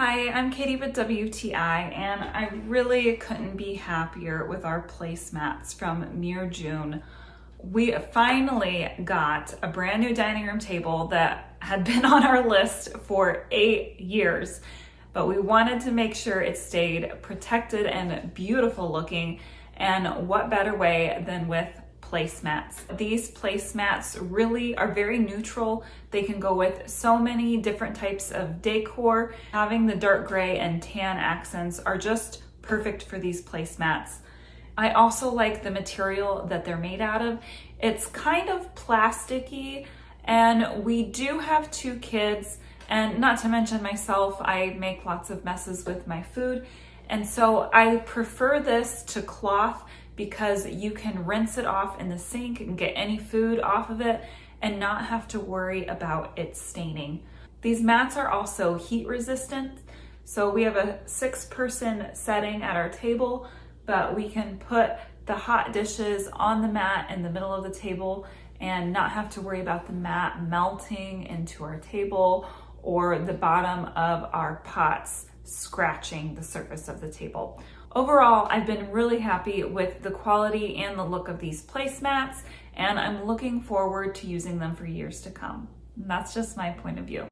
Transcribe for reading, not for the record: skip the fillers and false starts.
Hi, I'm Katie with WTI, and I really couldn't be happier with our placemats from Myir JUN. We finally got a brand new dining room table that had been on our list for 8 years, but we wanted to make sure it stayed protected and beautiful looking, and what better way than with placemats. These placemats really are very neutral. They can go with so many different types of decor. Having the dark gray and tan accents are just perfect for these placemats. I also like the material that they're made out of. It's kind of plasticky, and we do have 2 kids, and not to mention myself, I make lots of messes with my food. And so I prefer this to cloth because you can rinse it off in the sink and get any food off of it and not have to worry about it staining. These mats are also heat resistant. So we have a 6-person setting at our table, but we can put the hot dishes on the mat in the middle of the table and not have to worry about the mat melting into our table or the bottom of our pots scratching the surface of the table. Overall, I've been really happy with the quality and the look of these placemats, and I'm looking forward to using them for years to come. And that's just my point of view.